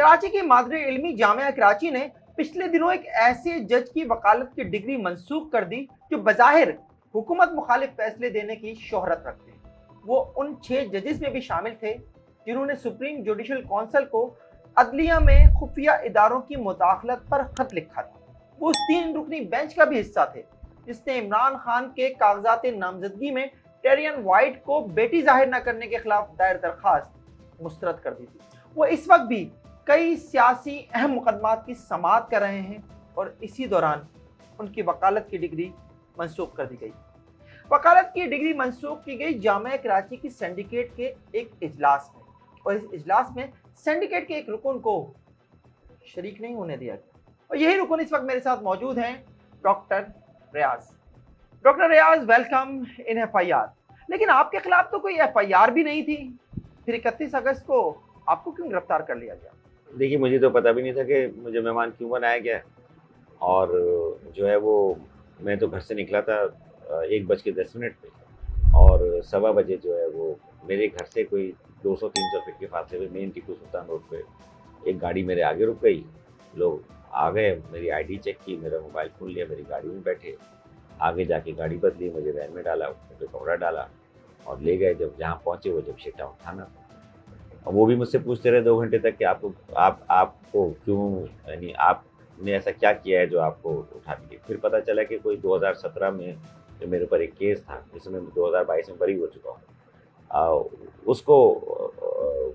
कराची की मादरे इल्मी जामिया कराची ने पिछले दिनों एक ऐसे जज की वकालत की डिग्री मंसूख कर दी जो बज़ाहिर हुकूमत मुखालिफ फैसले देने की शोहरत रखते हैं। वो उन 6 जजेस में भी शामिल थे जिन्होंने सुप्रीम जुडिशल काउंसिल को अदलिया में खुफिया इदारों की मुदाखलत पर खत लिखा था। वो उस 3 रुकनी बेंच का भी हिस्सा थे जिसने इमरान खान के कागजात नामजदगी में टेरियन वाइट को बेटी जाहिर न करने के खिलाफ दायर दरखास्त मुस्तरद कर दी थी। वो इस वक्त भी कई सियासी अहम मुकदमात की समाअत कर रहे हैं और इसी दौरान उनकी वकालत की डिग्री मंसूख कर दी गई। वकालत की डिग्री मंसूख की गई जामिया कराची की सिंडिकेट के एक इजलास में, और इस इजलास में सिंडिकेट के एक रुकन को शरीक नहीं होने दिया गया। और यही रुकन इस वक्त मेरे साथ मौजूद हैं, doctor Riyaz. Doctor Riyaz, welcome in FIR। लेकिन आपके खिलाफ तो कोई FIR भी नहीं थी, फिर 31 अगस्त को आपको क्यों गिरफ्तार कर लिया गया? देखिए, मुझे तो पता भी नहीं था कि मुझे मेहमान क्यों बनाया गया। और जो है वो मैं तो घर से निकला था 1:10 पे, और 1:15 बजे जो है वो मेरे घर से कोई 200-300 फीट के फासले पे मेन टीपू सुल्तान रोड पे एक गाड़ी मेरे आगे रुक गई। लोग आ गए, मेरी ID चेक की, मेरा मोबाइल फ़ोन लिया, मेरी गाड़ी में बैठे, आगे जाके गाड़ी बदली, मुझे वैन में डाला, उसमें कपड़ा डाला और ले गए। जब जहाँ पहुँचे वो जब शेटा उठाना था, और वो भी मुझसे पूछते रहे 2 घंटे तक कि आपको क्यों, यानी आपने ऐसा क्या किया है जो आपको उठा दिए। फिर पता चला कि कोई 2017 में जो मेरे ऊपर एक केस था जिसमें 2022 में बरी हो चुका हूँ, उसको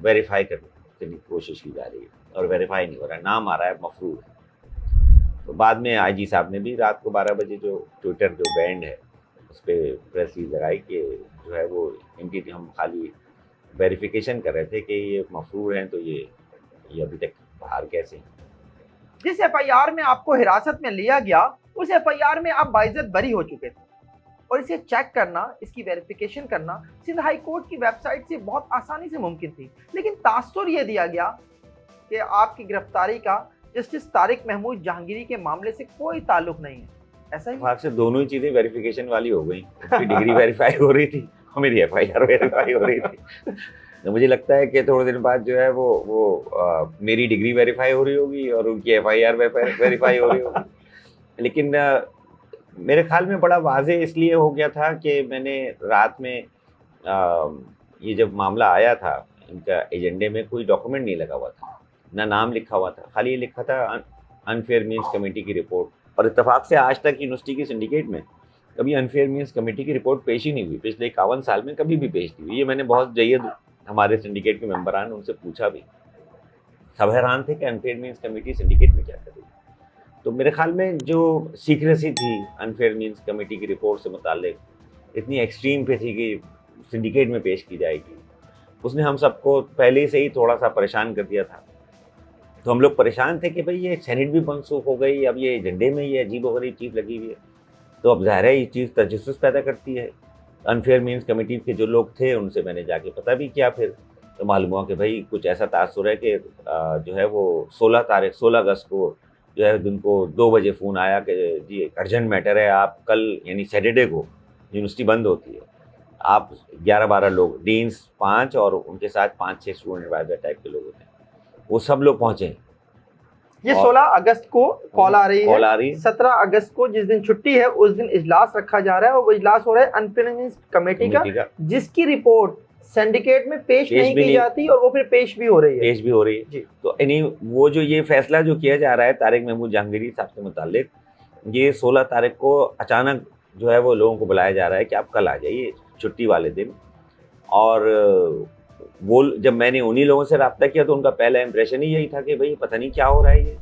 वेरीफाई करने की कोशिश की जा रही है और वेरीफाई नहीं हो रहा है, नाम आ रहा है मफरूर। तो बाद में IG साहब ने भी रात को 12 बजे जो ट्विटर जो बैंड है उस पर प्रेस रिलीज लगाई कि जो है वो इनकी हम खाली वेरिफिकेशन कर रहे थे कि ये मफरूर हैं, तो ये अभी तक बाहर कैसे हैं। जिस FIR में आपको हिरासत में लिया गया, उस FIR में आप बाइज्जत बरी हो चुके थे, और इसे चेक करना, इसकी वेरिफिकेशन करना सिंध हाई कोर्ट की वेबसाइट से बहुत आसानी से मुमकिन थी। लेकिन तासुर ये दिया गया कि आपकी गिरफ्तारी का जस्टिस तारिक महमूद जहांगीरी के मामले से कोई ताल्लुक नहीं है। ऐसा ही वहाँ से दोनों ही चीज़ें वेरिफिकेशन वाली हो गई। उसकी डिग्री वेरीफाई हो रही थी और मेरी FIR वेरीफाई हो रही थी। तो मुझे लगता है कि थोड़े दिन बाद जो है वो मेरी डिग्री वेरीफाई हो रही होगी और उनकी FIR वेरीफाई हो रही होगी। लेकिन मेरे ख्याल में बड़ा वाज़े इसलिए हो गया था कि मैंने रात में ये जब मामला आया था, इनका एजेंडे में कोई डॉक्यूमेंट नहीं लगा हुआ था, ना नाम लिखा हुआ था, खाली ये लिखा था अनफेयर मीन्स कमेटी की रिपोर्ट। और इत्तेफाक से आज तक यूनिवर्सिटी की सिंडिकेट में कभी अनफेयर मीन्स कमेटी की रिपोर्ट पेश ही नहीं हुई। पिछले 51 साल में कभी भी पेश नहीं हुई। ये मैंने बहुत जयद हमारे सिंडिकेट के मेंबरान उनसे पूछा भी, सब हैरान थे कि अनफेयर मीन्स कमेटी सिंडिकेट में क्या कर रही है। तो मेरे ख्याल में जो सीक्रेसी थी अनफेयर मीन्स कमेटी की रिपोर्ट से मुताल्लिक इतनी एक्सट्रीम पे थी कि सिंडिकेट में पेश की जाएगी, उसने हम सबको पहले से ही थोड़ा सा परेशान कर दिया था। तो हम लोग परेशान थे कि भाई ये सेनेट भी मनसूख हो गई, अब ये एजेंडे में ये अजीब-ओ-गरीब चीज़ लगी हुई है, तो अब ज़ाहिर है ये चीज़ तजस्सुस पैदा करती है। अनफेयर मीन्स कमेटी के जो लोग थे उनसे मैंने जाके पता भी किया, फिर तो मालूम हुआ कि भाई कुछ ऐसा तासुर है कि जो है वो 16 अगस्त को जो है दिन को 2 बजे फ़ोन आया कि जी अर्जेंट मैटर है, आप कल यानी सैटरडे को यूनिवर्सिटी बंद होती है, आप 11-12 लोग, डीन्स 5 और उनके साथ 5-6 स्टूडेंट एडवाइजर टाइप के लोग होते हैं, वो सब लोग पहुँचे। ये 16 अगस्त को कॉल आ रही है। 17 अगस्त को जिस दिन छुट्टी है उस दिन इजलास रखा जा रहा है, और वो इजलास हो रहा है अनफेयर मीन्स कमेटी का, जिसकी रिपोर्ट सिंडिकेट में पेश नहीं की जाती और वो फिर पेश भी हो रही है जी। तो यानी वो जो ये फैसला जो किया जा रहा है तारिक महमूद जहांगीरी साहब से मुताल्लिक, ये 16 तारीख को अचानक जो है वो लोगों को बुलाया जा रहा है कि आप कल आ जाइए छुट्टी वाले दिन। और वो जब मैंने उन्हीं लोगों से रब्ता किया तो उनका पहला इंप्रेशन ही यही था कि भाई पता नहीं क्या हो रहा है, ये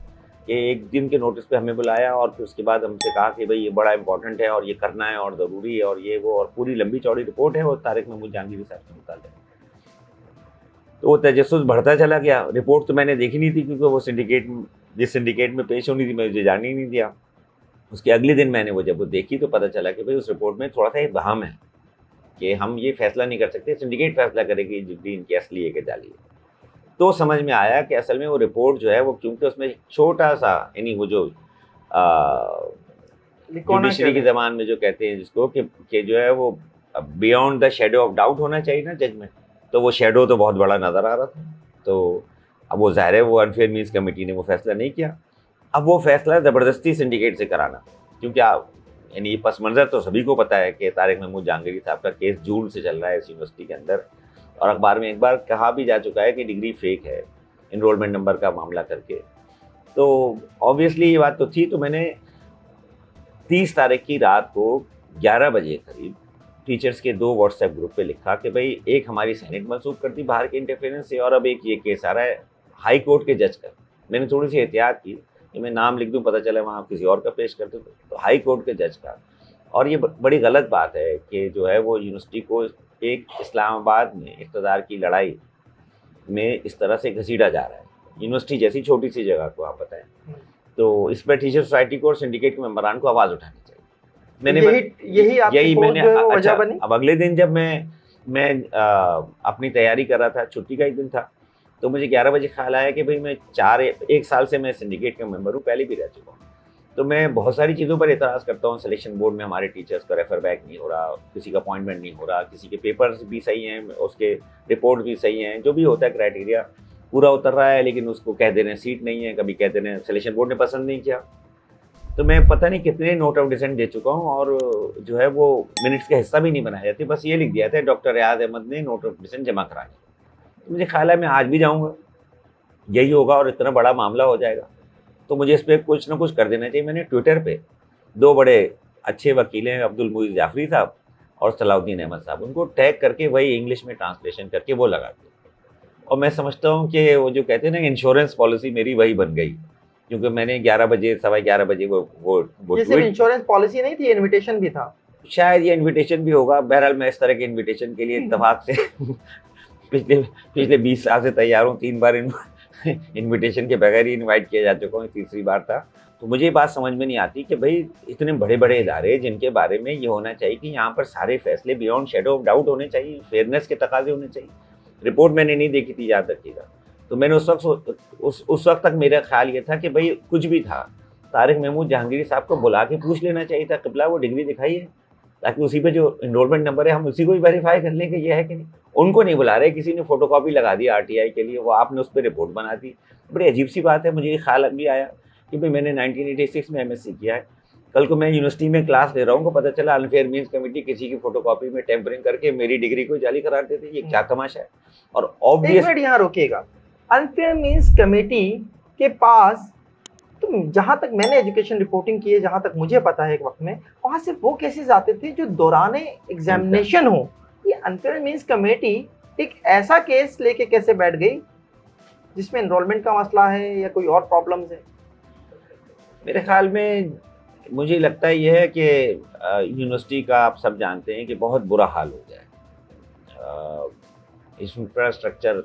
कि एक दिन के नोटिस पे हमें बुलाया और फिर उसके बाद हमसे कहा कि भाई ये बड़ा इंपॉर्टेंट है और ये करना है और ज़रूरी है और ये वो, और पूरी लंबी चौड़ी रिपोर्ट है वो तारिक महमूद जहांगीरी साहब से मुताल्लिक। तो वो तजस्सुस बढ़ता चला गया। रिपोर्ट तो मैंने देखी नहीं थी क्योंकि वो जिस सिंडिकेट में पेश होनी थी मुझे जाने ही नहीं दिया। उसके अगले दिन मैंने जब वो देखी तो पता चला कि भाई उस रिपोर्ट में थोड़ा सा एक बहम है कि हम ये फैसला नहीं कर सकते, सिंडिकेट फैसला करेगी डिग्री इनकी असली है कि जाली है। तो समझ में आया कि असल में वो रिपोर्ट जो है वो क्योंकि उसमें छोटा सा यानी वो जो जुडिशरी की ज़बान में जो कहते हैं जिसको कि जो है वो beyond the shadow of doubt होना चाहिए ना जजमेंट, तो वो शेडो तो बहुत बड़ा नज़र आ रहा था। तो अब वो ज़ाहिर है वो अनफेयर मीन्स कमेटी ने वो फैसला नहीं किया। अब वो फैसला ज़बरदस्ती सिंडिकेट से कराना, क्योंकि आप यानी ये पस मंज़र तो सभी को पता है कि तारिक महमूद जहांगीरी साहब का केस जून से चल रहा है इस यूनिवर्सिटी के अंदर, और अखबार में एक बार कहा भी जा चुका है कि डिग्री फेक है इनरोलमेंट नंबर का मामला करके। तो ऑब्वियसली ये बात तो थी। तो मैंने 30 तारीख की रात को 11 बजे करीब टीचर्स के 2 व्हाट्सएप ग्रुप पे लिखा कि भाई एक हमारी सेनेट मनसूख कर दी बाहर के इंटरफेरेंस से, और अब एक ये केस आ रहा है हाई कोर्ट के जज का। मैंने थोड़ी सी एहतियात की कि मैं नाम लिख दूं, पता चला वहाँ किसी और का पेश कर दूं, तो हाई कोर्ट के जज का। और ये बड़ी गलत बात है कि जो है वो यूनिवर्सिटी को एक इस्लामाबाद में इक़्तिदार की लड़ाई में इस तरह से घसीटा जा रहा है, यूनिवर्सिटी जैसी छोटी सी जगह को आप बताएं। तो इस पर टीचर सोसाइटी को और सिंडिकेट के मेंबरान को आवाज़ उठानी चाहिए। यही मैंने वजह अच्छा, बनी। अब अगले दिन जब मैं अपनी तैयारी कर रहा था, छुट्टी का ही दिन था, तो मुझे 11 बजे ख्याल आया कि भाई मैं 1 साल से मैं सिंडिकेट का मेंबर हूँ, पहले भी रह चुका हूँ। तो मैं बहुत सारी चीज़ों पर एतराज़ करता हूँ। सिलेक्शन बोर्ड में हमारे टीचर्स का रेफर बैक नहीं हो रहा, किसी का अपॉइंटमेंट नहीं हो रहा, किसी के पेपर्स भी सही हैं, उसके रिपोर्ट भी सही हैं, जो भी होता है क्राइटेरिया पूरा उतर रहा है, लेकिन उसको कह दे रहे हैं सीट नहीं है, कभी कह दे रहे हैं सिलेक्शन बोर्ड ने पसंद नहीं किया। तो मैं पता नहीं कितने नोट ऑफ डिसेंट दे चुका हूँ, और जो है वो मिनट्स का हिस्सा भी नहीं बनाए जाते, बस ये लिख दिया था डॉक्टर रियाज अहमद ने नोट ऑफ डिसेंट जमा कराए। तो मुझे ख्याल है मैं आज भी जाऊँगा, यही होगा और इतना बड़ा मामला हो जाएगा, तो मुझे इस पर कुछ ना कुछ कर देना चाहिए। मैंने ट्विटर पे 2 बड़े अच्छे वकील हैं, अब्दुल मुईज़ जाफरी साहब और सलाउद्दीन अहमद साहब, उनको टैग करके वही इंग्लिश में ट्रांसलेशन करके वो लगा दिया। और मैं समझता हूँ कि वो जो कहते हैं ना इंश्योरेंस पॉलिसी मेरी वही बन गई, क्योंकि मैंने 11 बजे 11:15 बजे वो ये सिर्फ इंश्योरेंस पॉलिसी नहीं थी, इनविटेशन भी था। शायद ये इनविटेशन भी होगा। बहरहाल मैं इस तरह के इनविटेशन के लिए इत्तेफाक से पिछले 20 साल से तैयार हूँ। 3 बार इनविटेशन के बगैर ही इनवाइट किया जा चुका हूँ, तीसरी बार था। तो मुझे ये बात समझ में नहीं आती कि भाई इतने बड़े बड़े इदारे जिनके बारे में ये होना चाहिए कि यहाँ पर सारे फैसले बियॉन्ड शेडो ऑफ डाउट होने चाहिए, फेयरनेस के तकाजे होने चाहिए। रिपोर्ट मैंने नहीं देखी थी, याद रखिएगा। तो मैंने उस वक्त तक मेरा ख्याल ये था कि भाई कुछ भी था, तारिक महमूद जहांगीरी साहब को बुला के पूछ लेना चाहिए था, क़िबला वो डिग्री दिखाइए, ताकि उसी पे जो इनरोलमेंट नंबर है हम उसी को ही वेरीफाई कर लें कि ये है कि नहीं। उनको नहीं बुला रहे, किसी ने फोटोकॉपी लगा दी आरटीआई के लिए, वो आपने उस पर रिपोर्ट बना दी। बड़ी अजीब सी बात है। मुझे ये ख्याल भी आया कि भाई मैंने 1986 में एमएससी किया है, कल को मैं यूनिवर्सिटी में क्लास ले रहा हूँ, को पता चला अनफेयर मीन्स कमेटी किसी की फोटोकॉपी में टेम्परिंग करके मेरी डिग्री को जाली करार देती है। ये क्या तमाशा है। और ऑब्वियस यहाँ रोकिएगा, अनफेयर मीन्स कमेटी के पास, तो जहाँ तक मैंने एजुकेशन रिपोर्टिंग की है, जहाँ तक मुझे पता है एक वक्त में, वहाँ से वो केसेस आते थे जो दौरान एग्जामिनेशन हो। ये अनफेयर मीन्स कमेटी एक ऐसा केस लेके कैसे बैठ गई जिसमें एनरोलमेंट का मसला है या कोई और प्रॉब्लम्स है? मेरे ख्याल में मुझे लगता है यह है कि यूनिवर्सिटी का आप सब जानते हैं कि बहुत बुरा हाल हो गया है, इंफ्रास्ट्रक्चर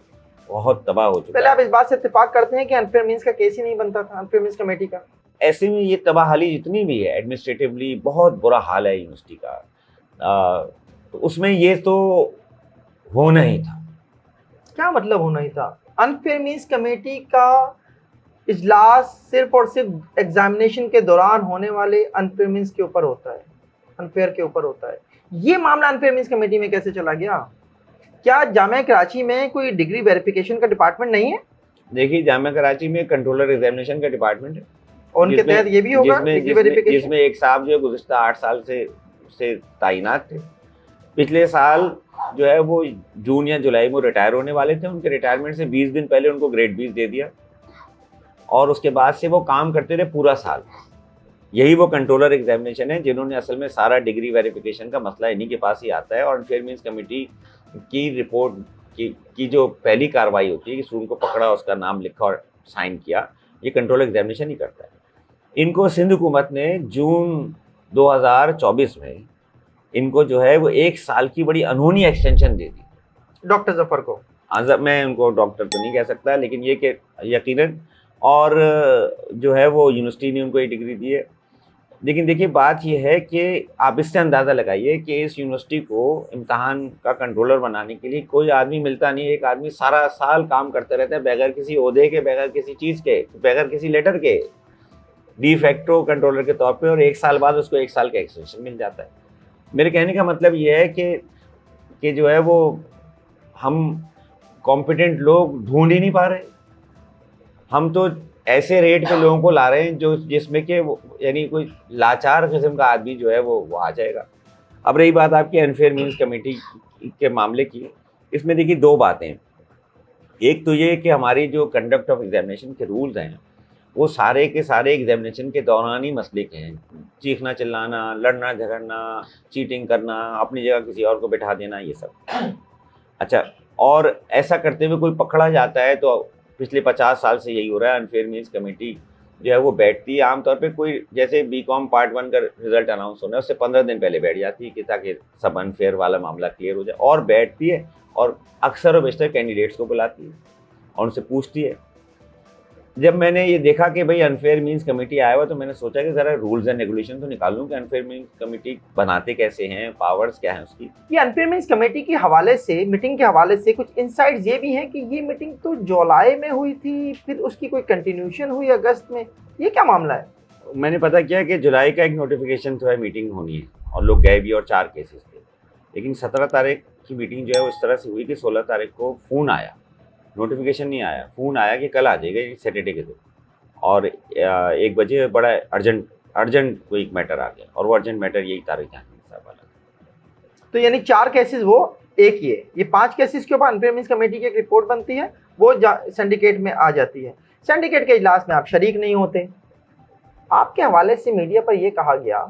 बहुत तबाह हो चुका है। पहले आप इस बात से इत्तेफाक करते हैं कि अनफेयर मीन्स का केस ही नहीं बनता था, अनफेयर मीन्स कमेटी का? ऐसे में ये तबाहाली जितनी भी है, एडमिनिस्ट्रेटिवली बहुत बुरा हाल है यूनिवर्सिटी का, तो उसमें ये तो होना ही था। क्या मतलब होना ही था? अनफेयर मीन्स कमेटी का इजलास सिर्फ और सिर्फ एग्जामिनेशन के दौरान होने वाले अनफेयर मीन्स के ऊपर होता है, अनफेयर के ऊपर होता है। ये मामला अनफेयर मीन्स कमेटी में कैसे चला गया? क्या जामिया कराची में कोई डिग्री वेरिफिकेशन का डिपार्टमेंट नहीं है? देखिए, जामिया कराची में कंट्रोलर एग्जामिनेशन का डिपार्टमेंट है, और उनके तहत ये भी होगा डिग्री वेरिफिकेशन, जिसमें एक साहब जो है गुज़िश्ता 8 साल से तैनात थे। पिछले साल जो है वो जून या जुलाई में रिटायर होने वाले थे। उनके रिटायरमेंट से 20 दिन पहले उनको ग्रेड 20 दे दिया, और उसके बाद से वो काम करते रहे पूरा साल। यही वो कंट्रोलर एग्जामिनेशन है जिन्होंने असल में सारा डिग्री वेरिफिकेशन का मसला इन्हीं के पास ही आता है। और अनफेयर मीन्स कमेटी की रिपोर्ट की जो पहली कार्रवाई होती है कि स्टूडेंट को पकड़ा, उसका नाम लिखा और साइन किया, ये कंट्रोलर एग्जामिनेशन ही करता है। इनको सिंध हुकूमत ने जून 2024 में इनको जो है वो 1 साल की बड़ी अनहोनी एक्सटेंशन दे दी। डॉक्टर जफर को, मैं उनको डॉक्टर तो नहीं कह सकता, लेकिन ये कि यकीनन, और जो है वो यूनिवर्सिटी ने उनको ये डिग्री दी है। लेकिन देखिए, बात ये है कि आप इससे अंदाज़ा लगाइए कि इस यूनिवर्सिटी को इम्तहान का कंट्रोलर बनाने के लिए कोई आदमी मिलता नहीं है। एक आदमी सारा साल काम करते रहता है बगैर किसी ओहदे के, बगैर किसी चीज़ के, बगैर किसी लेटर के, डी फैक्टो कंट्रोलर के तौर पे, और 1 साल बाद उसको 1 साल का एक्सटेंशन मिल जाता है। मेरे कहने का मतलब ये है कि जो है वो हम कॉम्पिटेंट लोग ढूंढ ही नहीं पा रहे। हम तो ऐसे रेट पे लोगों को ला रहे हैं जो जिसमें कि यानी कोई लाचार किस्म का आदमी जो है वो आ जाएगा। अब रही बात आपकी अनफेयर मीन्स कमेटी के मामले की, इसमें देखिए दो बातें। एक तो ये कि हमारी जो कंडक्ट ऑफ एग्जामिनेशन के रूल्स हैं वो सारे के सारे एग्जामिनेशन के दौरान ही मसले के हैं। चीखना चिल्लाना, लड़ना झगड़ना, चीटिंग करना, अपनी जगह किसी और को बैठा देना, ये सब। अच्छा, और ऐसा करते हुए कोई पकड़ा जाता है तो पिछले 50 साल से यही हो रहा है। अनफेयर मीन्स कमेटी जो है वो बैठती है आमतौर पे, कोई जैसे बीकॉम पार्ट 1 का रिजल्ट अनाउंस होना है उससे 15 दिन पहले बैठ जाती है कि ताकि सब अनफेयर वाला मामला क्लियर हो जाए, और बैठती है और अक्सर और बेशतर कैंडिडेट्स को बुलाती है और उनसे पूछती है। जब मैंने ये देखा कि भाई अनफेयर मीन्स कमेटी आया हुआ, तो मैंने सोचा कि ज़रा रूल्स एंड रेगुलेशन तो निकालूं कि अनफेयर मीन्स कमेटी बनाते कैसे हैं, पावर्स क्या हैं उसकी। ये अनफेयर मीन्स कमेटी के हवाले से, मीटिंग के हवाले से कुछ इनसाइट्स ये भी हैं कि ये मीटिंग तो जुलाई में हुई थी, फिर उसकी कोई कंटिन्यूशन हुई अगस्त में, ये क्या मामला है? मैंने पता किया कि जुलाई का एक नोटिफिकेशन तो है, मीटिंग होनी है और लोग गए भी और 4 केसेस थे, लेकिन 17 तारीख की मीटिंग जो है वो इस तरह से हुई कि 16 तारीख को फ़ोन आया, नोटिफिकेशन नहीं आया, फ़ोन आया कि कल आ जाएगा सैटरडे के दिन, और 1 बजे बड़ा अर्जेंट कोई एक मैटर आ गया, और वो अर्जेंट मैटर यही तारिक जहांगीर साहब वाला। तो यानी 4 केसेस वो एक ही है, ये 5 केसेस के ऊपर अनफेयर मीन्स कमेटी की एक रिपोर्ट बनती है, वो सिंडिकेट में आ जाती है। सिंडिकेट के इजलास में आप शरीक नहीं होते। आपके हवाले से मीडिया पर यह कहा गया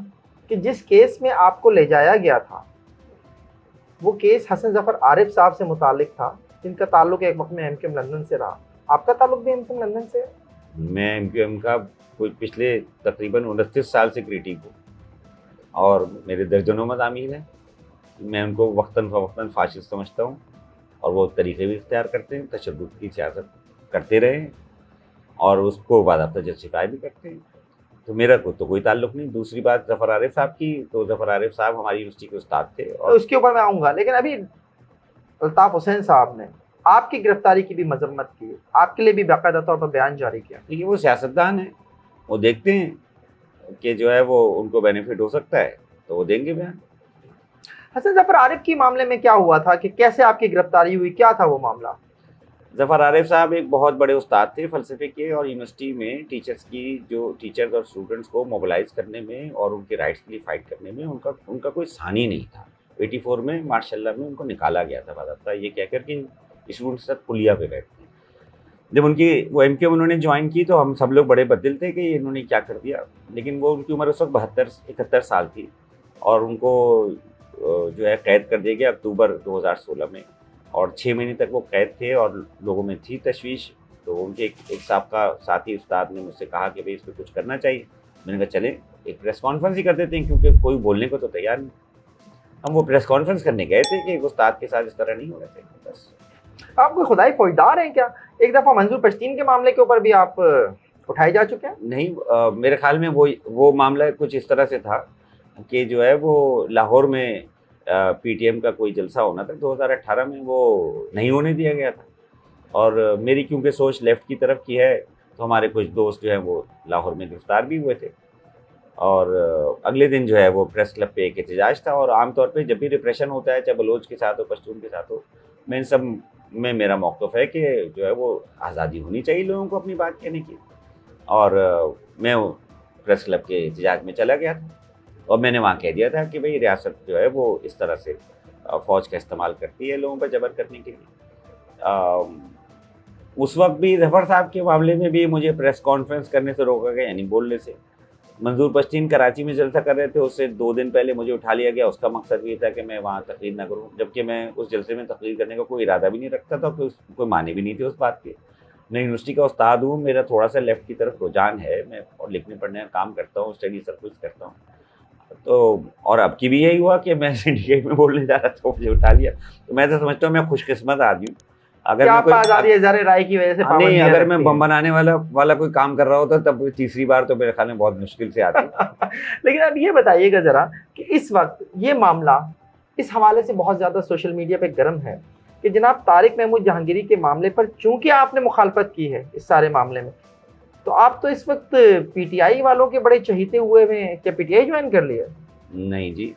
कि जिस केस में आपको ले जाया गया था वो केस हसन जफर आरिफ साहब से मुतालिक था, जिनका ताल्लुक एक वक्त में एमक्यूएम लंदन से रहा। आपका ताल्लुक भी एमक्यूएम लंदन से है? मैं एमक्यूएम का कोई पिछले तकरीबन 29 साल से क्रिटिक हूँ और मेरे दर्जनों मज़ामीन हैं। मैं उनको वक्तन फ़वक्तन फाशिस्ट समझता हूँ और वो तरीक़े भी इख्तियार करते हैं, तशद्दुद की सियासत करते रहे हैं और उसको बाज़ाब्ता जस्टिफाई भी करते हैं। तो मेरा तो कोई ताल्लुक नहीं। दूसरी बात ज़फ़र आरिफ साहब की, तो ज़फ़र आरिफ साहब हमारी यूनिवर्सिटी के उस्ताद थे और तो उसके ऊपर मैं आऊँगा, लेकिन अभी अल्ताफ़ हुसैन साहब ने आपकी गिरफ्तारी की भी मजम्मत की, आपके लिए भी बाकायदा तौर पर बयान जारी किया। देखिए वो सियासतदान है, वो देखते हैं कि जो है वो उनको बेनिफिट हो सकता है तो वो देंगे बयान। हसन जफर आरिफ की मामले में क्या हुआ था कि कैसे आपकी गिरफ्तारी हुई, क्या था वो मामला? ज़फ़र आरिफ साहब एक बहुत बड़े उस्ताद थे फ़लसफ़े के, और यूनिवर्सिटी में टीचर्स और स्टूडेंट्स को मोबिलाइज़ करने में और उनके राइट्स के लिए फ़ाइट करने में उनका कोई सानी नहीं था। 84 में मार्शाल्लाह में उनको निकाला गया था बाज़ाब्ता, ये कहकर कि स्टूडेंट्स के साथ पुलिया पे बैठते हैं। जब उनकी वो एमक्यूएम उन्होंने ज्वाइन की तो हम सब लोग बड़े बददिल थे कि इन्होंने क्या कर दिया, लेकिन वो उनकी उम्र उस वक्त 72-71 साल थी और उनको जो है कैद कर दिया गया अक्टूबर 2016 में, और 6 महीने तक वो कैद थे और लोगों में थी तशवीश। तो उनके एक साहबका साथी उस्ताद ने मुझसे कहा कि भाई इस पर कुछ करना चाहिए। मैंने कहा चलें एक प्रेस कॉन्फ्रेंस ही कर देते हैं, क्योंकि कोई बोलने को तो तैयार नहीं। हम वो प्रेस कॉन्फ्रेंस करने गए थे कि एक उस्ताद के साथ इस तरह नहीं होना चाहिए। बस आप कोई खुदाई फौजदार हैं क्या? एक दफ़ा मंजूर पश्तीन के मामले के ऊपर भी आप उठाए जा चुके हैं? नहीं, मेरे ख्याल में वो मामला कुछ इस तरह से था कि जो है वो लाहौर में पीटीएम का कोई जलसा होना था 2018 में, वो नहीं होने दिया गया था, और मेरी क्योंकि सोच लेफ़्ट की तरफ की है तो हमारे कुछ दोस्त जो हैं वो लाहौर में गिरफ़्तार भी हुए थे, और अगले दिन जो है वो प्रेस क्लब पे एक एहतजाज था। और आमतौर पे जब भी रिप्रेशन होता है, चाहे बलोच के साथ हो, पश्तून के साथ हो, मैं इन सब में मेरा मौक़िफ़ है कि जो है वो आज़ादी होनी चाहिए लोगों को अपनी बात कहने की। और मैं प्रेस क्लब के एहतजाज में चला गया था और मैंने वहाँ कह दिया था कि भाई रियासत जो है वो इस तरह से फ़ौज का इस्तेमाल करती है लोगों पर जबर करने के लिए। उस वक्त भी ज़फ़र साहब के मामले में भी मुझे प्रेस कॉन्फ्रेंस करने से रोका गया, यानी बोलने से। मंजूर पश्तीन कराची में जलसा कर रहे थे, उससे 2 दिन पहले मुझे उठा लिया गया। उसका मकसद ये था कि मैं वहाँ तकरीर ना करूँ, जबकि मैं उस जलसे में तकरीर करने का कोई इरादा भी नहीं रखता था, कोई माने भी नहीं थे उस बात के। मैं यूनिवर्सिटी का उस्ताद हूँ, मेरा थोड़ा सा लेफ़्ट की तरफ रुझान है, मैं और लिखने पढ़ने का काम करता हूँ, स्टडी सर्कल्स करता हूँ। तो और अब की भी यही हुआ कि मैं सिंडिकेट में बोलने जा रहा था, मुझे उठा लिया। तो मैं तो समझता हूँ मैं खुशकिस्मत आदमी हूँ। अगर मैं कोई राय की वजह से नहीं, अगर मैं बम बनाने वाला कोई काम कर रहा होता तब तीसरी बार तो मेरे ख्याल में बहुत मुश्किल से आती। लेकिन अब ये बताइएगा ज़रा कि इस वक्त ये मामला इस हवाले से बहुत ज़्यादा सोशल मीडिया पे गर्म है कि जनाब तारिक महमूद जहांगीरी के मामले पर चूंकि आपने मुखालफत की है इस सारे मामले में, तो आप तो इस वक्त पीटीआई वालों के बड़े चहीते हुए हैं। क्या पीटीआई ज्वाइन कर लिया? नहीं जी,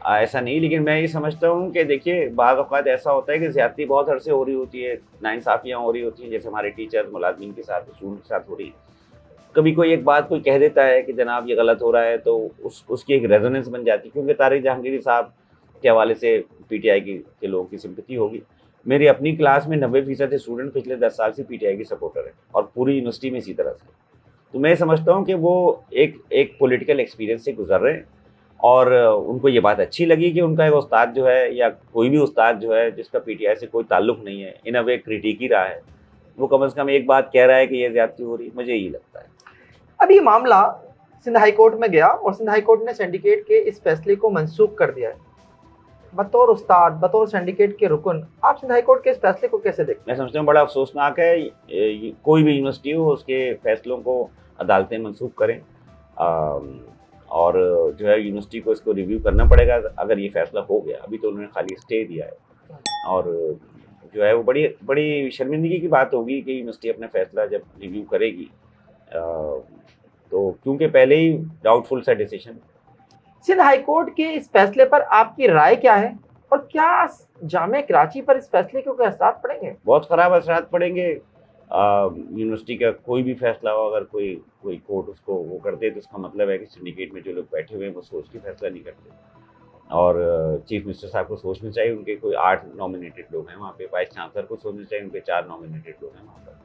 ऐसा नहीं, लेकिन मैं ये समझता हूँ कि देखिए बाज़ औक़ात ऐसा होता है कि ज़्यादती बहुत अरसे हो रही होती है, नाइंसाफ़ियाँ हो रही होती हैं, जैसे हमारे टीचर्स मुलाज़िमीन के साथ, स्टूडेंट के साथ हो रही है। कभी कोई एक बात कोई कह देता है कि जनाब ये गलत हो रहा है, तो उसकी एक रेजोनेंस बन जाती है, क्योंकि तारिक जहांगीरी साहब के हवाले से पीटीआई के लोगों की सिंपैथी होगी। मेरी अपनी क्लास में 90% स्टूडेंट पिछले 10 साल से पीटीआई के सपोर्टर हैं, और पूरी यूनिवर्सिटी में इसी तरह से। तो मैं समझता हूँ कि वो एक पॉलिटिकल एक्सपीरियंस से गुजर रहे हैं, और उनको ये बात अच्छी लगी कि उनका एक उस्ताद जो है, या कोई भी उस्ताद जो है जिसका पीटीआई से कोई ताल्लुक नहीं है, इन अ वे क्रिटिक ही रहा है, वो कम से कम एक बात कह रहा है कि ये ज़्यादती हो रही है। मुझे यही लगता है। अब ये मामला सिंध हाई कोर्ट में गया और सिंध हाई कोर्ट ने सिंडिकेट के इस फैसले को मंसूख कर दिया है। बतौर उस्ताद, बतौर सिंडिकेट के रुकन, आप सिंध हाई कोर्ट के इस फैसले को कैसे देखते मैं समझता हूँ बड़ा अफसोसनाक है। कोई भी यूनिवर्सिटी हो, उसके फैसलों को अदालतें मंसूख करें, और जो है यूनिवर्सिटी को इसको रिव्यू करना पड़ेगा अगर ये फैसला हो गया। अभी तो उन्होंने खाली स्टे दिया है, और जो है वो बड़ी बड़ी शर्मिंदगी की बात होगी कि यूनिवर्सिटी अपना फैसला जब रिव्यू करेगी, तो क्योंकि पहले ही डाउटफुल सा डिसीजन। हैं? सिंध हाई कोर्ट के इस फैसले पर आपकी राय क्या है, और क्या जामिया कराची पर इस फैसले के कोई असरात पड़ेंगे? बहुत ख़राब असरात पड़ेंगे। यूनिवर्सिटी का कोई भी फैसला हो, अगर कोई कोर्ट उसको वो कर दे, तो उसका मतलब है कि सिंडिकेट में जो लोग बैठे हुए हैं वो सोच के फैसला नहीं करते। और चीफ मिनिस्टर साहब को सोचना चाहिए, उनके कोई 8 नॉमिनेटेड लोग हैं वहाँ पे। वाइस चांसलर को सोचना चाहिए, उनके 4 नॉमिनेटेड लोग हैं वहाँ पर,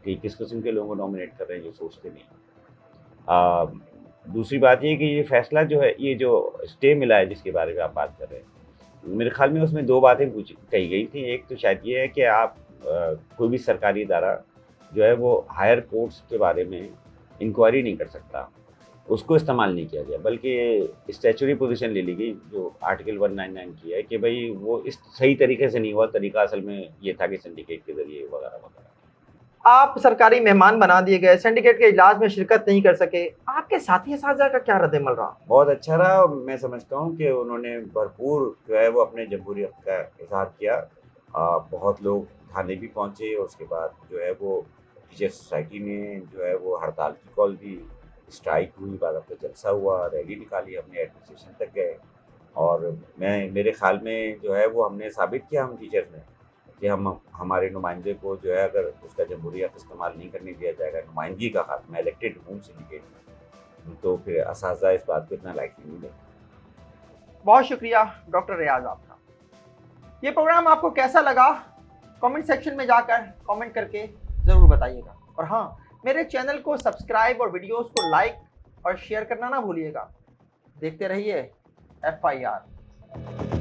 कि किस किस्म के लोगों को नॉमिनेट कर रहे हैं जो सोचते नहीं। दूसरी बात ये कि ये फैसला जो है, ये जो स्टे मिला है जिसके बारे में आप बात कर रहे हैं, मेरे ख्याल में उसमें 2 बातें कही गई थी। एक तो शायद ये है कि आप कोई भी सरकारी इदारा जो है वो हायर कोर्ट्स के बारे में इंक्वायरी नहीं कर सकता, उसको इस्तेमाल नहीं किया गया, बल्कि स्टैचुरी पोजीशन ले ली गई जो आर्टिकल 199 की है, कि भाई वो इस सही तरीके से नहीं हुआ। तरीका असल में ये था कि सिंडिकेट के ज़रिए वगैरह वगैरह। आप सरकारी मेहमान बना दिए गए, सिंडिकेट के इजलास में शिरकत नहीं कर सके, आपके साथी साझा का क्या रद्द-ए-अमल रहा? बहुत अच्छा रहा। मैं समझता हूँ कि उन्होंने भरपूर जो है वो अपने जमहूरी हक़ का इज़हार किया। बहुत लोग थाने भी पहुँचे, और उसके बाद जो है वो टीचर्स सोसाइटी ने जो है वो हड़ताल की कॉल दी, स्ट्राइक हुई, बाकायदा जलसा हुआ, रैली निकाली, अपने एडमिनिस्ट्रेशन तक गए। और मेरे ख्याल में जो है वो हमने साबित किया, हम टीचर्स ने, कि हम हमारे नुमाइंदे को जो है अगर उसका जमहूरी हक़ इस्तेमाल नहीं करने दिया जाएगा, नुमाइंदगी का हक़, मैं इलेक्टेड हूँ सिंडिकेट में, तो फिर असातिज़ा इस बात को इतना लाइकली नहीं देगा। बहुत शुक्रिया डॉक्टर रियाज आपका। ये प्रोग्राम आपको कैसा लगा, कमेंट सेक्शन में जाकर कमेंट करके ज़रूर बताइएगा। और हाँ, मेरे चैनल को सब्सक्राइब और वीडियोस को लाइक और शेयर करना ना भूलिएगा। देखते रहिए FIR।